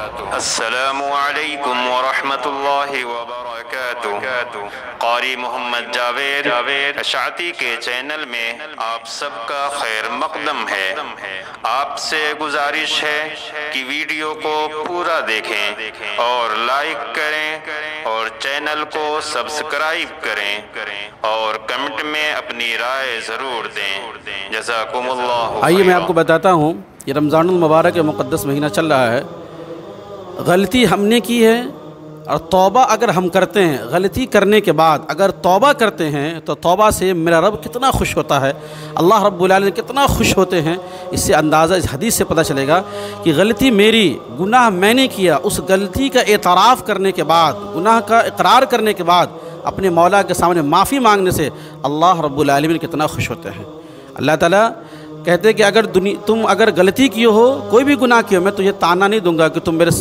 السلام علیکم ورحمۃ اللہ وبرکاتہ۔ قاری محمد جاوید اشاعتی کے چینل میں آپ سب کا خیر مقدم ہے۔ آپ سے گزارش ہے کہ ویڈیو کو پورا دیکھیں اور لائک کریں اور چینل کو سبسکرائب کریں اور کمنٹ میں اپنی رائے ضرور دیں۔ جزاکم اللہ۔ آئیے میں آپ کو بتاتا ہوں، یہ رمضان المبارک مقدس مہینہ چل رہا ہے۔ غلطی ہم نے کی ہے اور توبہ اگر ہم کرتے ہیں، غلطی کرنے کے بعد اگر توبہ کرتے ہیں تو توبہ سے میرا رب کتنا خوش ہوتا ہے، اللہ رب العالمین کتنا خوش ہوتے ہیں۔ اس سے اندازہ اس حدیث سے پتہ چلے گا کہ غلطی میری، گناہ میں نے کیا، اس غلطی کا اعتراف کرنے کے بعد، گناہ کا اقرار کرنے کے بعد اپنے مولا کے سامنے معافی مانگنے سے اللہ رب العالمین کتنا خوش ہوتے ہیں۔ اللہ تعالیٰ کہتے ہیں کہ تم اگر غلطی کی ہو، کوئی بھی گناہ کی ہو، میں تجھے تانا نہیں دوں گا کہ تم میرے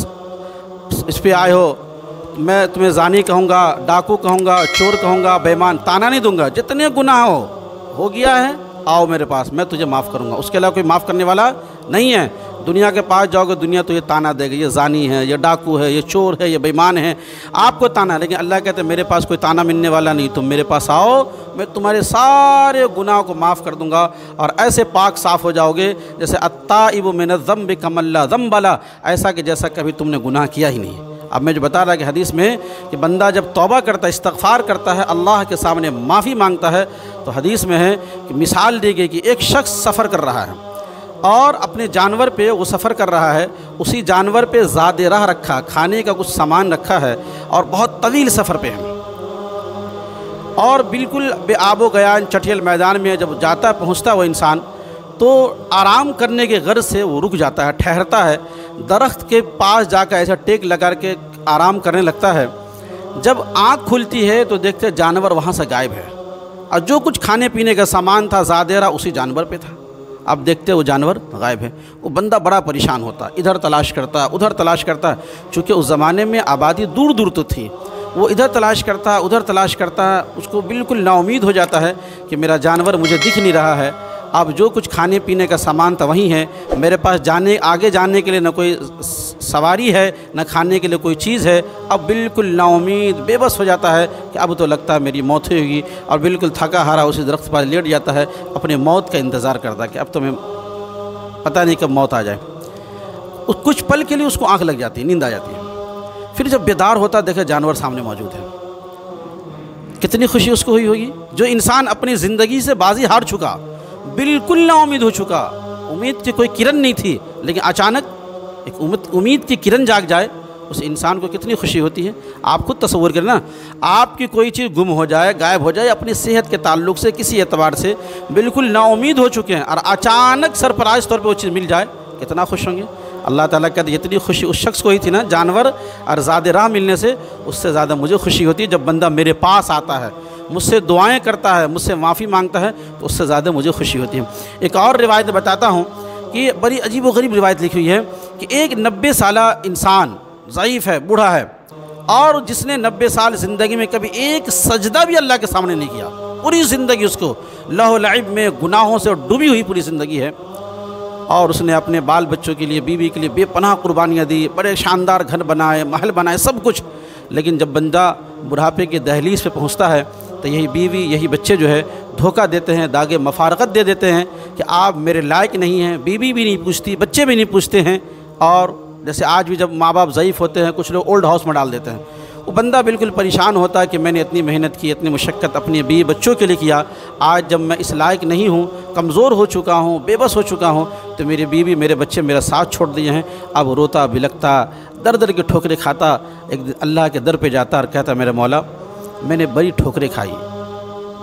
اس پہ آئے ہو، میں تمہیں زانی کہوں گا، ڈاکو کہوں گا، چور کہوں گا، بے ایمان، تانا نہیں دوں گا۔ جتنے گناہ ہو گیا ہے، آؤ میرے پاس، میں تجھے معاف کروں گا۔ اس کے علاوہ کوئی معاف کرنے والا نہیں ہے۔ دنیا کے پاس جاؤ گے، دنیا تو یہ تانا دے گی، یہ زانی ہے، یہ ڈاکو ہے، یہ چور ہے، یہ بے ایمان ہے، آپ کو تانا۔ لیکن اللہ کہتے ہیں میرے پاس کوئی تانا ملنے والا نہیں، تم میرے پاس آؤ، میں تمہارے سارے گناہوں کو معاف کر دوں گا اور ایسے پاک صاف ہو جاؤ گے جیسے التائب من الذنب کمن لا ذنب لہ، ایسا کہ جیسا کبھی تم نے گناہ کیا ہی نہیں ہے۔ اب میں جو بتا رہا کہ حدیث میں کہ بندہ جب توبہ کرتا ہے، استغفار کرتا ہے، اللہ کے سامنے معافی مانگتا ہے، تو حدیث میں ہے کہ مثال دی گئی کہ ایک شخص سفر کر رہا ہے اور اپنے جانور پہ وہ سفر کر رہا ہے، اسی جانور پہ زاد راہ رکھا، کھانے کا کچھ سامان رکھا ہے اور بہت طویل سفر پہ ہے اور بالکل بے آب و گیان چٹھیل میدان میں جب جاتا ہے، پہنچتا ہے وہ انسان، تو آرام کرنے کے غرض سے وہ رک جاتا ہے، ٹھہرتا ہے، درخت کے پاس جا کر ایسا ٹیک لگا کے آرام کرنے لگتا ہے۔ جب آنکھ کھلتی ہے تو دیکھتے جانور وہاں سے غائب ہے اور جو کچھ کھانے پینے کا سامان تھا زادیرہ اسی جانور پہ تھا۔ اب دیکھتے وہ جانور غائب ہے، وہ بندہ بڑا پریشان ہوتا، ادھر تلاش کرتا، ادھر تلاش کرتا، چونکہ اس زمانے میں آبادی دور دور تو تھی، وہ ادھر تلاش کرتا، ادھر تلاش کرتا، اس کو بالکل نا امید ہو جاتا ہے کہ میرا جانور مجھے دکھ نہیں رہا ہے، اب جو کچھ کھانے پینے کا سامان تھا وہیں ہے، میرے پاس آگے جانے کے لیے نہ کوئی سواری ہے، نہ کھانے کے لیے کوئی چیز ہے، اب بالکل نا امید بے بس ہو جاتا ہے کہ اب تو لگتا ہے میری موت ہوگی، اور بالکل تھکا ہارا اسی درخت پر لیٹ جاتا ہے، اپنے موت کا انتظار کرتا ہے کہ اب تو میں پتہ نہیں کب موت آ جائے۔ کچھ پل کے لیے اس کو آنکھ لگ جاتی ہے، نیند آ جاتی ہے، پھر جب بیدار ہوتا دیکھے جانور سامنے موجود ہے، کتنی خوشی اس کو ہوئی ہوگی۔ جو انسان اپنی زندگی سے بازی ہار چکا، بالکل نا امید ہو چکا، امید کی کوئی کرن نہیں تھی، لیکن اچانک ایک امید کی کرن جاگ جائے، اس انسان کو کتنی خوشی ہوتی ہے۔ آپ خود تصور کریں نا، آپ کی کوئی چیز گم ہو جائے، غائب ہو جائے، اپنی صحت کے تعلق سے کسی اعتبار سے بالکل نا امید ہو چکے ہیں اور اچانک سرپرائز طور پہ وہ چیز مل جائے، کتنا خوش ہوں گے۔ اللہ تعالیٰ کہتے ہیں اتنی خوشی اس شخص کو ہی تھی نا جانور اور زاد راہ ملنے سے، اس سے زیادہ مجھے خوشی ہوتی ہے جب بندہ میرے پاس آتا ہے، مجھ سے دعائیں کرتا ہے، مجھ سے معافی مانگتا ہے، تو اس سے زیادہ مجھے خوشی ہوتی ہے۔ ایک اور روایت بتاتا ہوں کہ بڑی عجیب و غریب روایت لکھی ہوئی ہے کہ ایک 90 سالہ انسان ضعیف ہے، بوڑھا ہے، اور جس نے 90 سال زندگی میں کبھی ایک سجدہ بھی اللہ کے سامنے نہیں کیا، پوری زندگی اس کو لہو لعب میں گناہوں سے ڈوبی ہوئی پوری زندگی ہے، اور اس نے اپنے بال بچوں کے لیے، بیوی کے لیے بے پناہ قربانیاں دی، بڑے شاندار گھر بنائے، محل بنائے، سب کچھ، لیکن جب بندہ بڑھاپے کے دہلیز پہ پہنچتا ہے تو یہی بیوی، یہی بچے جو ہے دھوکہ دیتے ہیں، داغ مفارقت دے دیتے ہیں کہ آپ میرے لائق نہیں ہیں، بیوی بھی نہیں پوچھتی، بچے بھی نہیں پوچھتے ہیں، اور جیسے آج بھی جب ماں باپ ضعیف ہوتے ہیں کچھ لوگ اولڈ ہاؤس میں ڈال دیتے ہیں، وہ بندہ بالکل پریشان ہوتا ہے کہ میں نے اتنی محنت کی، اتنی مشقت اپنی بیوی بچوں کے لیے کیا، آج جب میں اس لائق نہیں ہوں، کمزور ہو چکا ہوں، بے بس ہو چکا ہوں، تو میری بیوی میرے بچے میرا ساتھ چھوڑ دیے ہیں، اب روتا بلکتا در در کے ٹھوکریں کھاتا ایک اللہ کے در پہ جاتا اور کہتا میرے مولا میں نے بڑی ٹھوکریں کھائی،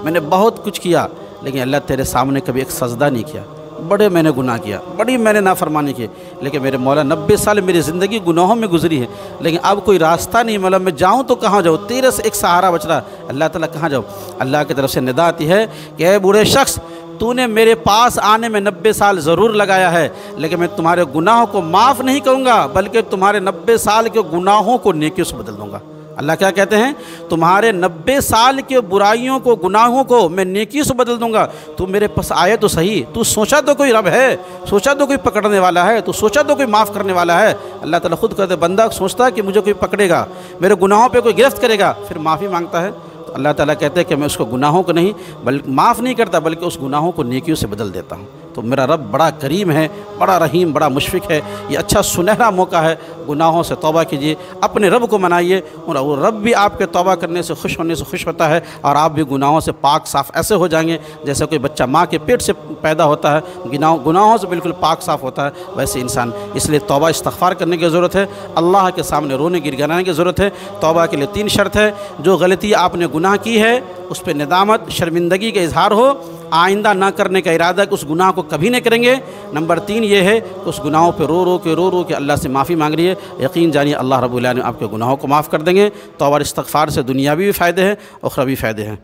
میں نے بہت کچھ کیا، لیکن اللہ تیرے سامنے کبھی ایک سجدہ نہیں کیا، بڑے میں نے گناہ کیا، بڑی میں نے نافرمانی کی، لیکن میرے مولا 90 سال میری زندگی گناہوں میں گزری ہے، لیکن اب کوئی راستہ نہیں، مولا میں جاؤں تو کہاں جاؤں، تیرے سے ایک سہارا بچ رہا، اللہ تعالیٰ کہاں جاؤں۔ اللہ کی طرف سے ندا آتی ہے کہ اے بوڑھے شخص، تو نے میرے پاس آنے میں 90 سال ضرور لگایا ہے، لیکن میں تمہارے گناہوں کو معاف نہیں کروں گا، بلکہ تمہارے 90 سال کے گناہوں کو نیکیوں سے بدل دوں گا۔ اللہ کیا کہتے ہیں؟ تمہارے 90 سال کے برائیوں کو، گناہوں کو میں نیکی سے بدل دوں گا، تو میرے پاس آئے تو صحیح، تو سوچا تو کوئی رب ہے، سوچا تو کوئی پکڑنے والا ہے، تو سوچا تو کوئی معاف کرنے والا ہے۔ اللہ تعالیٰ خود کہتے بندہ سوچتا ہے کہ مجھے کوئی پکڑے گا، میرے گناہوں پہ کوئی گرفت کرے گا، پھر معافی مانگتا ہے، تو اللہ تعالیٰ کہتے ہیں کہ میں اس کو گناہوں کو نہیں بلکہ معاف نہیں کرتا، بلکہ اس گناہوں کو نیکیوں سے بدل دیتا ہوں۔ تو میرا رب بڑا کریم ہے، بڑا رحیم، بڑا مشفق ہے۔ یہ اچھا سنہرا موقع ہے، گناہوں سے توبہ کیجیے، اپنے رب کو منائیے، اور وہ رب بھی آپ کے توبہ کرنے سے خوش ہونے سے خوش ہوتا ہے، اور آپ بھی گناہوں سے پاک صاف ایسے ہو جائیں گے جیسے کوئی بچہ ماں کے پیٹ سے پیدا ہوتا ہے، گناہوں سے بالکل پاک صاف ہوتا ہے، ویسے انسان۔ اس لیے توبہ استغفار کرنے کی ضرورت ہے، اللہ کے سامنے رونے گڑگڑانے کی ضرورت ہے۔ توبہ کے لیے 3 شرط ہے، جو غلطی آپ نے گناہ کی ہے اس پہ ندامت، شرمندگی کا اظہار ہو، آئندہ نہ کرنے کا ارادہ کہ اس گناہ کو کبھی نہیں کریں گے۔ نمبر 3 یہ ہے کہ اس گناہوں پہ رو رو کے اللہ سے معافی مانگ رہی ہے، یقین جانیے اللہ رب العالمین آپ کے گناہوں کو معاف کر دیں گے۔ توبہ اور استغفار سے دنیاوی بھی فائدے ہیں، اخروی فائدے ہیں۔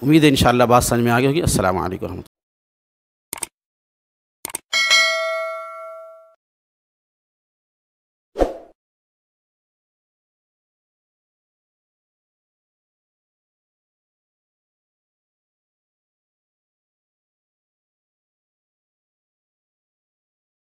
امید ہے انشاءاللہ بات سمجھ میں آ گئی ہوگی۔ السلام علیکم ورحمۃ اللہ۔